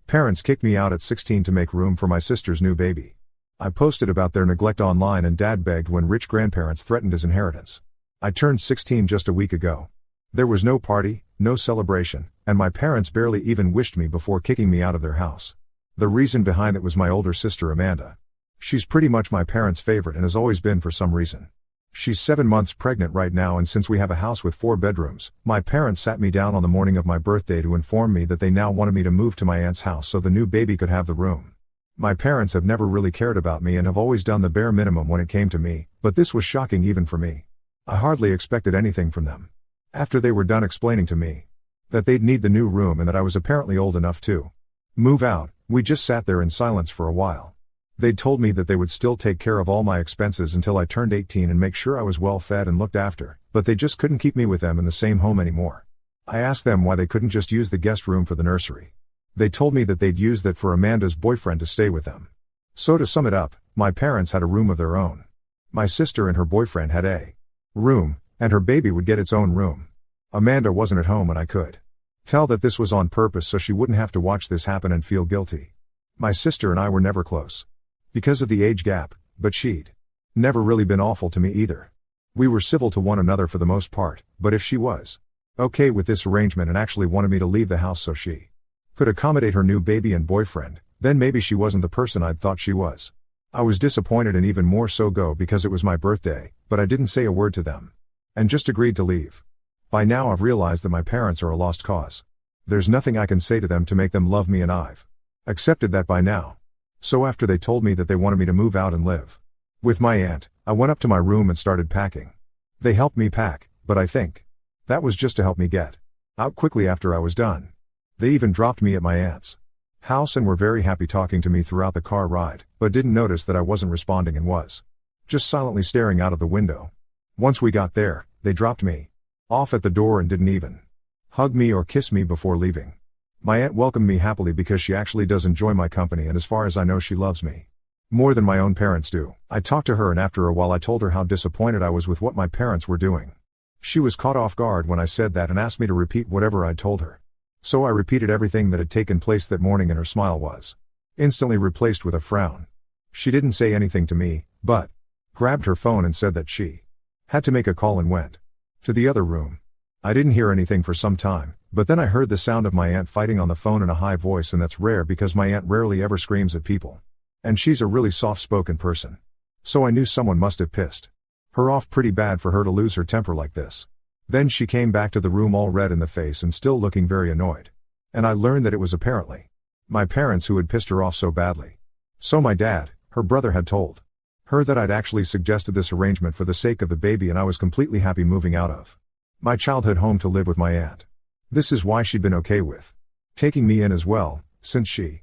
Parents kicked me out at 16 to make room for my sister's new baby. I posted about their neglect online and dad begged when rich grandparents threatened his inheritance. I turned 16 just a week ago. There was no party, no celebration, and my parents barely even wished me before kicking me out of their house. The reason behind it was my older sister Amanda. She's pretty much my parents' favorite and has always been for some reason. She's 7 months pregnant right now, and since we have a house with 4 bedrooms, my parents sat me down on the morning of my birthday to inform me that they now wanted me to move to my aunt's house so the new baby could have the room. My parents have never really cared about me and have always done the bare minimum when it came to me, but this was shocking even for me. I hardly expected anything from them. After they were done explaining to me that they'd need the new room and that I was apparently old enough to move out, we just sat there in silence for a while. They'd told me that they would still take care of all my expenses until I turned 18 and make sure I was well fed and looked after, but they just couldn't keep me with them in the same home anymore. I asked them why they couldn't just use the guest room for the nursery. They told me that they'd use that for Amanda's boyfriend to stay with them. So to sum it up, my parents had a room of their own. My sister and her boyfriend had a room, and her baby would get its own room. Amanda wasn't at home and I could tell that this was on purpose so she wouldn't have to watch this happen and feel guilty. My sister and I were never close because of the age gap, but she'd never really been awful to me either. We were civil to one another for the most part, but if she was okay with this arrangement and actually wanted me to leave the house so she could accommodate her new baby and boyfriend, then maybe she wasn't the person I'd thought she was. I was disappointed and even more so because it was my birthday, but I didn't say a word to them and just agreed to leave. By now I've realized that my parents are a lost cause. There's nothing I can say to them to make them love me, and I've accepted that by now. So after they told me that they wanted me to move out and live with my aunt, I went up to my room and started packing. They helped me pack, but I think that was just to help me get out quickly after I was done. They even dropped me at my aunt's house and were very happy talking to me throughout the car ride, but didn't notice that I wasn't responding and was just silently staring out of the window. Once we got there, they dropped me off at the door and didn't even hug me or kiss me before leaving. My aunt welcomed me happily because she actually does enjoy my company, and as far as I know she loves me more than my own parents do. I talked to her and after a while I told her how disappointed I was with what my parents were doing. She was caught off guard when I said that and asked me to repeat whatever I'd told her. So I repeated everything that had taken place that morning and her smile was instantly replaced with a frown. She didn't say anything to me, but grabbed her phone and said that she had to make a call and went to the other room. I didn't hear anything for some time, but then I heard the sound of my aunt fighting on the phone in a high voice, and that's rare because my aunt rarely ever screams at people. And she's a really soft-spoken person. So I knew someone must have pissed her off pretty bad for her to lose her temper like this. Then she came back to the room all red in the face and still looking very annoyed. And I learned that it was apparently my parents who had pissed her off so badly. So my dad, her brother, had told her that I'd actually suggested this arrangement for the sake of the baby, and I was completely happy moving out of my childhood home to live with my aunt. This is why she'd been okay with taking me in as well, since she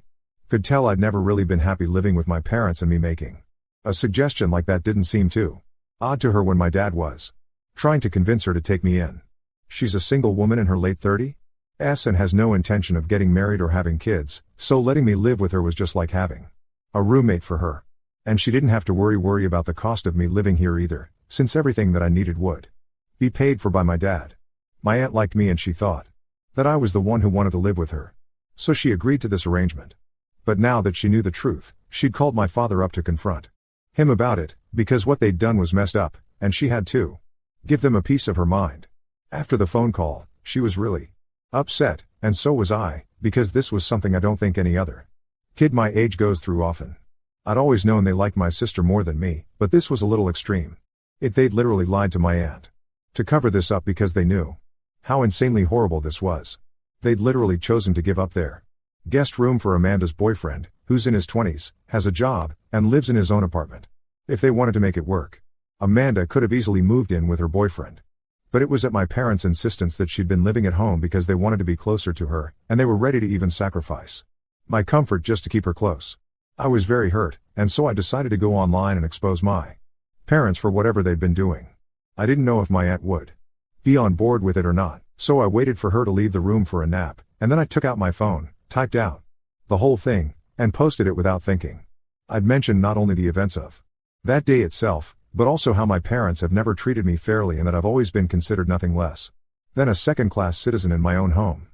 could tell I'd never really been happy living with my parents, and me making a suggestion like that didn't seem too odd to her when my dad was trying to convince her to take me in. She's a single woman in her late 30s and has no intention of getting married or having kids, so letting me live with her was just like having a roommate for her. And she didn't have to worry about the cost of me living here either, since everything that I needed would be paid for by my dad. My aunt liked me and she thought that I was the one who wanted to live with her. So she agreed to this arrangement. But now that she knew the truth, she'd called my father up to confront him about it, because what they'd done was messed up, and she had to give them a piece of her mind. After the phone call, she was really upset, and so was I, because this was something I don't think any other kid my age goes through often. I'd always known they liked my sister more than me, but this was a little extreme. They'd literally lied to my aunt to cover this up because they knew how insanely horrible this was. They'd literally chosen to give up their guest room for Amanda's boyfriend, who's in his 20s, has a job, and lives in his own apartment. If they wanted to make it work, Amanda could have easily moved in with her boyfriend. But it was at my parents' insistence that she'd been living at home because they wanted to be closer to her, and they were ready to even sacrifice my comfort just to keep her close. I was very hurt, and so I decided to go online and expose my parents for whatever they'd been doing. I didn't know if my aunt would be on board with it or not, so I waited for her to leave the room for a nap, and then I took out my phone, typed out the whole thing, and posted it without thinking. I'd mentioned not only the events of that day itself, but also how my parents have never treated me fairly and that I've always been considered nothing less than a second-class citizen in my own home.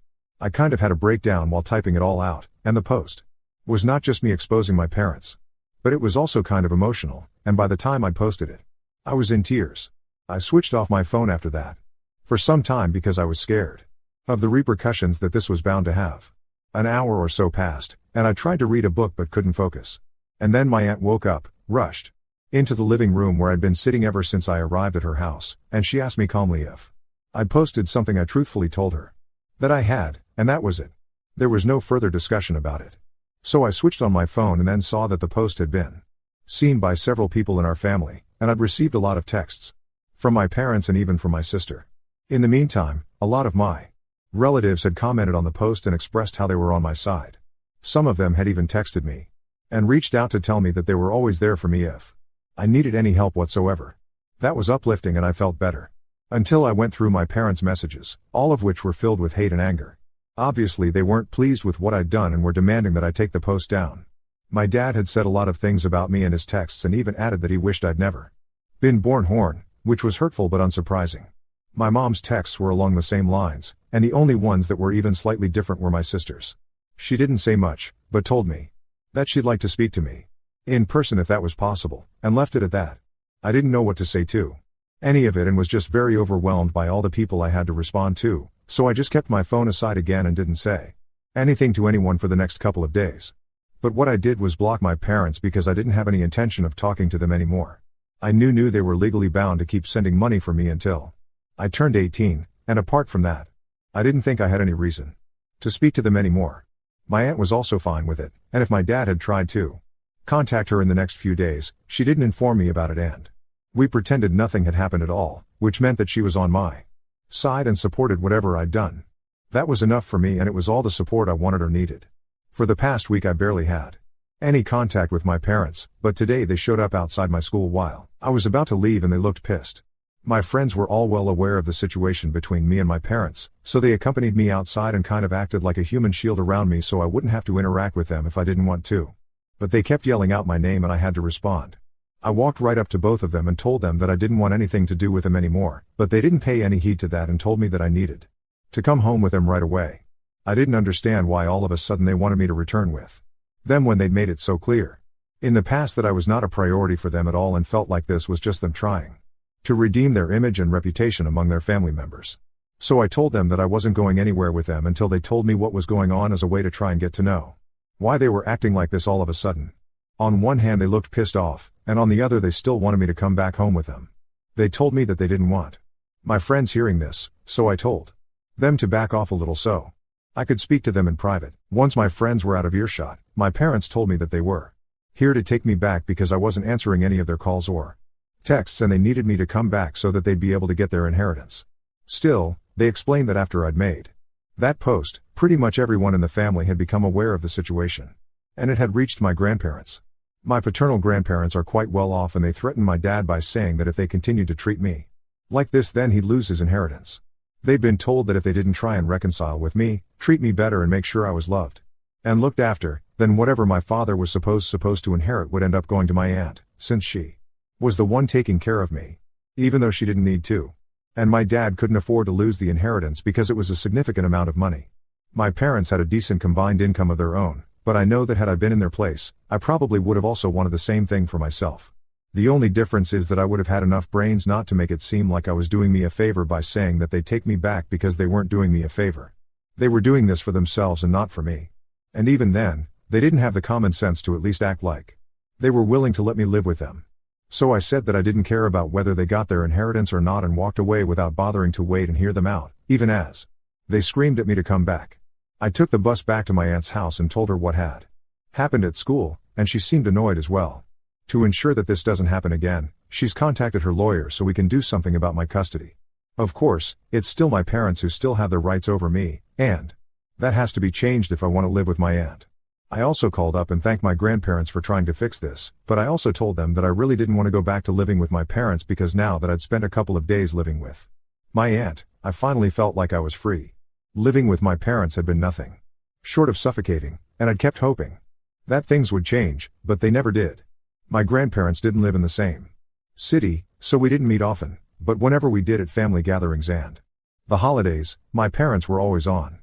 I kind of had a breakdown while typing it all out, And the post was not just me exposing my parents, but it was also kind of emotional, and by the time I posted it, I was in tears. I switched off my phone after that for some time because I was scared of the repercussions that this was bound to have. An hour or so passed, and I tried to read a book but couldn't focus. And then my aunt woke up, rushed into the living room where I'd been sitting ever since I arrived at her house, and she asked me calmly if I'd posted something. I truthfully told her that I had, and that was it. There was no further discussion about it. So I switched on my phone and then saw that the post had been seen by several people in our family, and I'd received a lot of texts from my parents and even from my sister. In the meantime, a lot of my relatives had commented on the post and expressed how they were on my side. Some of them had even texted me and reached out to tell me that they were always there for me if I needed any help whatsoever. That was uplifting and I felt better. Until I went through my parents' messages, all of which were filled with hate and anger. Obviously they weren't pleased with what I'd done and were demanding that I take the post down. My dad had said a lot of things about me in his texts and even added that he wished I'd never been born Horn, which was hurtful but unsurprising. My mom's texts were along the same lines, and the only ones that were even slightly different were my sister's. She didn't say much, but told me that she'd like to speak to me in person if that was possible, and left it at that. I didn't know what to say to any of it and was just very overwhelmed by all the people I had to respond to, so I just kept my phone aside again and didn't say anything to anyone for the next couple of days. But what I did was block my parents because I didn't have any intention of talking to them anymore. I knew they were legally bound to keep sending money for me until I turned 18, and apart from that, I didn't think I had any reason to speak to them anymore. My aunt was also fine with it, and if my dad had tried to contact her in the next few days, she didn't inform me about it and we pretended nothing had happened at all, which meant that she was on my side and supported whatever I'd done. That was enough for me and it was all the support I wanted or needed. For the past week I barely had any contact with my parents, but today they showed up outside my school while I was about to leave and they looked pissed. My friends were all well aware of the situation between me and my parents, so they accompanied me outside and kind of acted like a human shield around me so I wouldn't have to interact with them if I didn't want to. But they kept yelling out my name and I had to respond. I walked right up to both of them and told them that I didn't want anything to do with them anymore, but they didn't pay any heed to that and told me that I needed to come home with them right away. I didn't understand why all of a sudden they wanted me to return with them when they'd made it so clear in the past that I was not a priority for them at all and felt like this was just them trying to redeem their image and reputation among their family members. So I told them that I wasn't going anywhere with them until they told me what was going on as a way to try and get to know why they were acting like this all of a sudden. On one hand they looked pissed off, and on the other they still wanted me to come back home with them. They told me that they didn't want my friends hearing this, so I told them to back off a little so I could speak to them in private. Once my friends were out of earshot, my parents told me that they were here to take me back because I wasn't answering any of their calls or texts and they needed me to come back so that they'd be able to get their inheritance. Still, they explained that after I'd made that post, pretty much everyone in the family had become aware of the situation. And it had reached my grandparents. My paternal grandparents are quite well off and they threatened my dad by saying that if they continued to treat me like this then he'd lose his inheritance. They'd been told that if they didn't try and reconcile with me, treat me better and make sure I was loved and looked after, then whatever my father was supposed to inherit would end up going to my aunt, since she was the one taking care of me, even though she didn't need to. And my dad couldn't afford to lose the inheritance because it was a significant amount of money. My parents had a decent combined income of their own, but I know that had I been in their place, I probably would have also wanted the same thing for myself. The only difference is that I would have had enough brains not to make it seem like I was doing me a favor by saying that they'd take me back because they weren't doing me a favor. They were doing this for themselves and not for me. And even then, they didn't have the common sense to at least act like they were willing to let me live with them. So I said that I didn't care about whether they got their inheritance or not and walked away without bothering to wait and hear them out, even as they screamed at me to come back. I took the bus back to my aunt's house and told her what had happened at school, and she seemed annoyed as well. To ensure that this doesn't happen again, she's contacted her lawyer so we can do something about my custody. Of course, it's still my parents who still have the rights over me, and that has to be changed if I want to live with my aunt. I also called up and thanked my grandparents for trying to fix this, but I also told them that I really didn't want to go back to living with my parents because now that I'd spent a couple of days living with my aunt, I finally felt like I was free. Living with my parents had been nothing short of suffocating, and I'd kept hoping that things would change, but they never did. My grandparents didn't live in the same city, so we didn't meet often, but whenever we did at family gatherings and the holidays, my parents were always on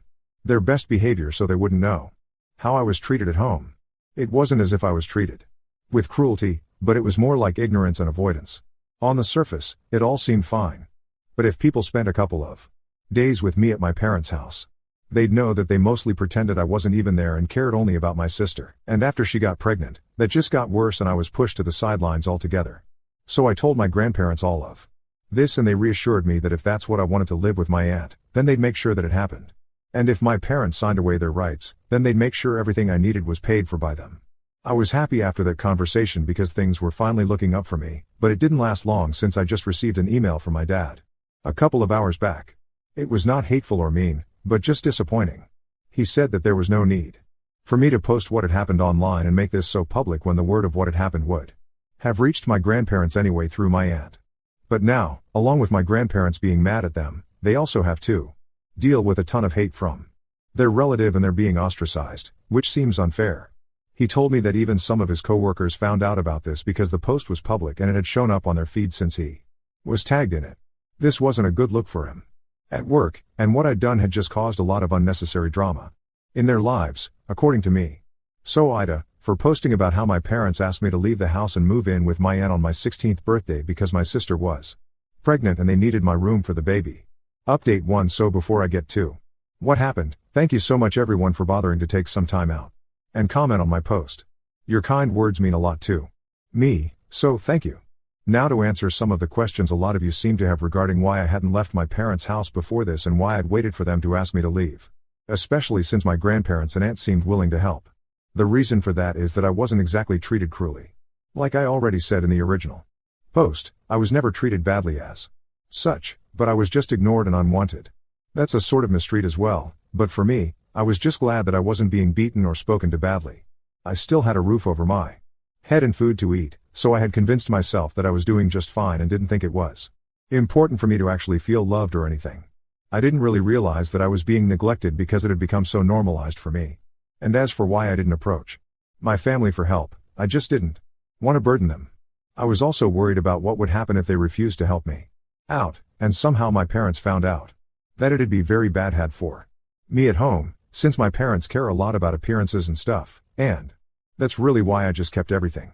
their best behavior so they wouldn't know How I was treated at home. It wasn't as if I was treated with cruelty, but it was more like ignorance and avoidance. On the surface, it all seemed fine. But if people spent a couple of days with me at my parents' house, they'd know that they mostly pretended I wasn't even there and cared only about my sister. And after she got pregnant, that just got worse and I was pushed to the sidelines altogether. So I told my grandparents all of this, and they reassured me that if that's what I wanted to live with my aunt, then they'd make sure that it happened. And if my parents signed away their rights, then they'd make sure everything I needed was paid for by them. I was happy after that conversation because things were finally looking up for me, but it didn't last long since I just received an email from my dad a couple of hours back. It was not hateful or mean, but just disappointing. He said that there was no need for me to post what had happened online and make this so public when the word of what had happened would have reached my grandparents anyway through my aunt. But now, along with my grandparents being mad at them, they also have to deal with a ton of hate from their relative and they're being ostracized, which seems unfair. He told me that even some of his coworkers found out about this because the post was public and it had shown up on their feed since he was tagged in it. This wasn't a good look for him at work, and what I'd done had just caused a lot of unnecessary drama in their lives, according to me. So Ida, for posting about how my parents asked me to leave the house and move in with my aunt on my 16th birthday because my sister was pregnant and they needed my room for the baby. Update 1. So before I get to what happened, thank you so much everyone for bothering to take some time out and comment on my post. Your kind words mean a lot to me, so thank you. Now to answer some of the questions a lot of you seem to have regarding why I hadn't left my parents' house before this and why I'd waited for them to ask me to leave. Especially since my grandparents and aunt seemed willing to help. The reason for that is that I wasn't exactly treated cruelly. Like I already said in the original post, I was never treated badly as such, but I was just ignored and unwanted. That's a sort of mistreat as well, but for me, I was just glad that I wasn't being beaten or spoken to badly. I still had a roof over my head and food to eat, so I had convinced myself that I was doing just fine and didn't think it was important for me to actually feel loved or anything. I didn't really realize that I was being neglected because it had become so normalized for me. And as for why I didn't approach my family for help, I just didn't want to burden them. I was also worried about what would happen if they refused to help me out, and somehow my parents found out. That it'd be very bad had for me at home, since my parents care a lot about appearances and stuff, and that's really why I just kept everything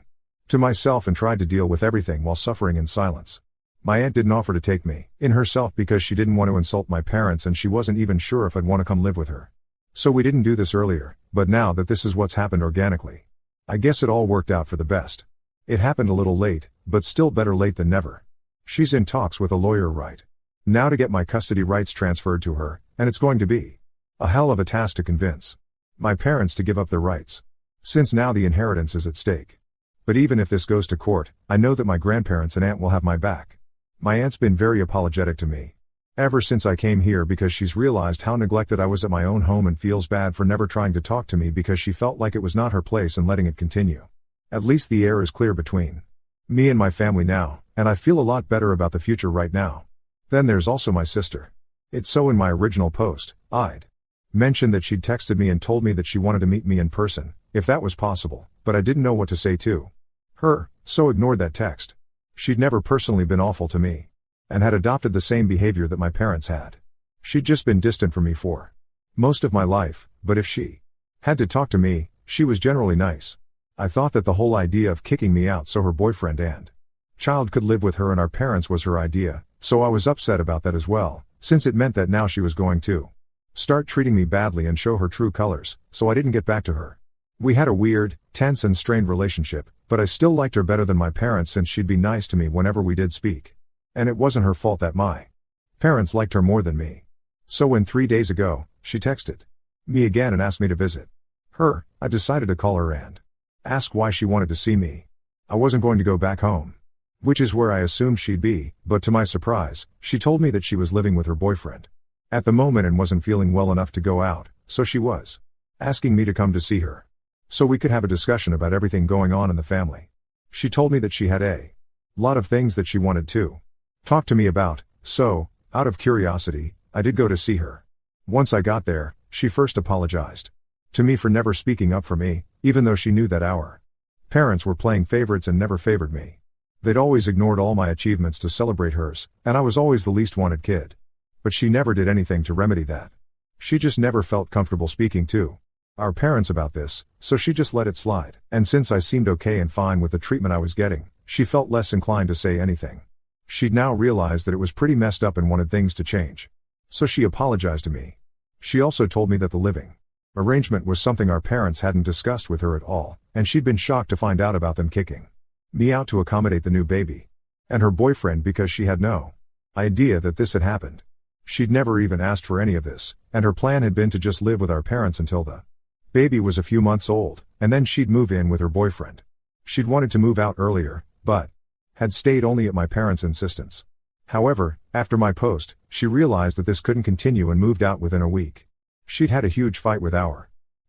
to myself and tried to deal with everything while suffering in silence. My aunt didn't offer to take me in herself because she didn't want to insult my parents and she wasn't even sure if I'd want to come live with her. So we didn't do this earlier, but now that this is what's happened organically, I guess it all worked out for the best. It happened a little late, but still better late than never. She's in talks with a lawyer right now to get my custody rights transferred to her, and it's going to be a hell of a task to convince my parents to give up their rights, since now the inheritance is at stake. But even if this goes to court, I know that my grandparents and aunt will have my back. My aunt's been very apologetic to me ever since I came here because she's realized how neglected I was at my own home and feels bad for never trying to talk to me because she felt like it was not her place and letting it continue. At least the air is clear between me and my family now, and I feel a lot better about the future right now. Then there's also my sister. It's so in my original post, I'd mentioned that she'd texted me and told me that she wanted to meet me in person, if that was possible, but I didn't know what to say to her, so ignored that text. She'd never personally been awful to me, and had adopted the same behavior that my parents had. She'd just been distant from me for most of my life, but if she had to talk to me, she was generally nice. I thought that the whole idea of kicking me out so her boyfriend and child could live with her and our parents was her idea, so I was upset about that as well, since it meant that now she was going to start treating me badly and show her true colors, so I didn't get back to her. We had a weird, tense and strained relationship, but I still liked her better than my parents since she'd be nice to me whenever we did speak. And it wasn't her fault that my parents liked her more than me. So when 3 days ago, she texted me again and asked me to visit her, I decided to call her and ask why she wanted to see me. I wasn't going to go back home, which is where I assumed she'd be, but to my surprise, she told me that she was living with her boyfriend at the moment and wasn't feeling well enough to go out, so she was asking me to come to see her, so we could have a discussion about everything going on in the family. She told me that she had a lot of things that she wanted to talk to me about, so, out of curiosity, I did go to see her. Once I got there, she first apologized to me for never speaking up for me, even though she knew that our parents were playing favorites and never favored me. They'd always ignored all my achievements to celebrate hers, and I was always the least wanted kid. But she never did anything to remedy that. She just never felt comfortable speaking to our parents about this, so she just let it slide. And since I seemed okay and fine with the treatment I was getting, she felt less inclined to say anything. She'd now realized that it was pretty messed up and wanted things to change. So she apologized to me. She also told me that the living arrangement was something our parents hadn't discussed with her at all, and she'd been shocked to find out about them kicking me out to accommodate the new baby and her boyfriend because she had no idea that this had happened. She'd never even asked for any of this, and her plan had been to just live with our parents until the baby was a few months old, and then she'd move in with her boyfriend. She'd wanted to move out earlier, but had stayed only at my parents' insistence. However, after my post, she realized that this couldn't continue and moved out within a week. She'd had a huge fight with our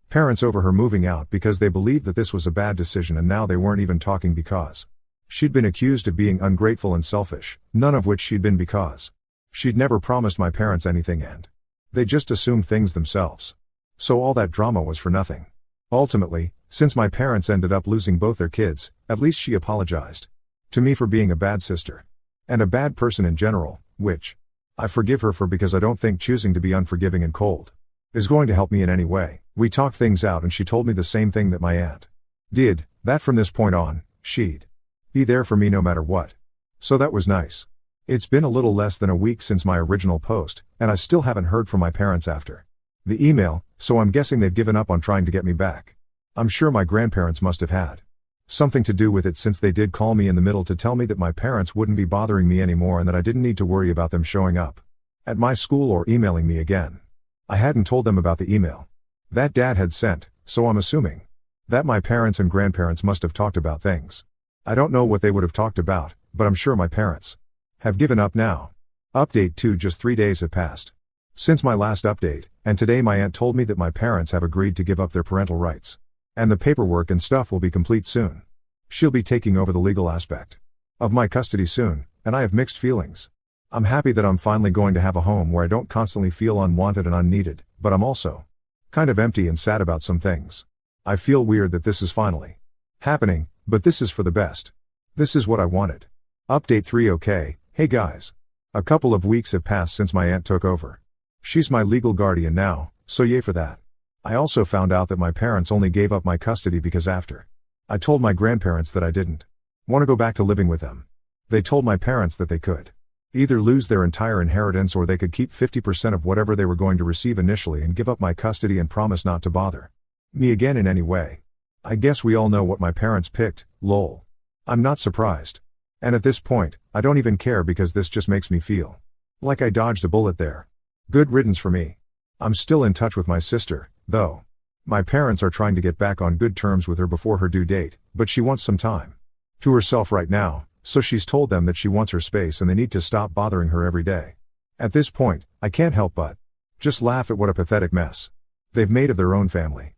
parents over her moving out because they believed that this was a bad decision, and now they weren't even talking because she'd been accused of being ungrateful and selfish, none of which she'd been because she'd never promised my parents anything and they just assumed things themselves. So all that drama was for nothing. Ultimately, since my parents ended up losing both their kids, at least she apologized to me for being a bad sister and a bad person in general, which I forgive her for because I don't think choosing to be unforgiving and cold is going to help me in any way. We talked things out and she told me the same thing that my aunt did, that from this point on, she'd be there for me no matter what. So that was nice. It's been a little less than a week since my original post, and I still haven't heard from my parents after the email, so I'm guessing they've given up on trying to get me back. I'm sure my grandparents must have had something to do with it, since they did call me in the middle to tell me that my parents wouldn't be bothering me anymore and that I didn't need to worry about them showing up at my school or emailing me again. I hadn't told them about the email that Dad had sent, so I'm assuming that my parents and grandparents must have talked about things. I don't know what they would have talked about, but I'm sure my parents have given up now. Update 2: just 3 days have passed since my last update, and today my aunt told me that my parents have agreed to give up their parental rights. And the paperwork and stuff will be complete soon. She'll be taking over the legal aspect of my custody soon, and I have mixed feelings. I'm happy that I'm finally going to have a home where I don't constantly feel unwanted and unneeded, but I'm also kind of empty and sad about some things. I feel weird that this is finally happening, but this is for the best. This is what I wanted. Update 3: okay, hey guys. A couple of weeks have passed since my aunt took over. She's my legal guardian now, so yay for that. I also found out that my parents only gave up my custody because after I told my grandparents that I didn't want to go back to living with them, they told my parents that they could either lose their entire inheritance or they could keep 50% of whatever they were going to receive initially and give up my custody and promise not to bother me again in any way. I guess we all know what my parents picked, lol. I'm not surprised. And at this point, I don't even care because this just makes me feel like I dodged a bullet there. Good riddance for me. I'm still in touch with my sister, though. My parents are trying to get back on good terms with her before her due date, but she wants some time to herself right now, so she's told them that she wants her space and they need to stop bothering her every day. At this point, I can't help but just laugh at what a pathetic mess they've made of their own family.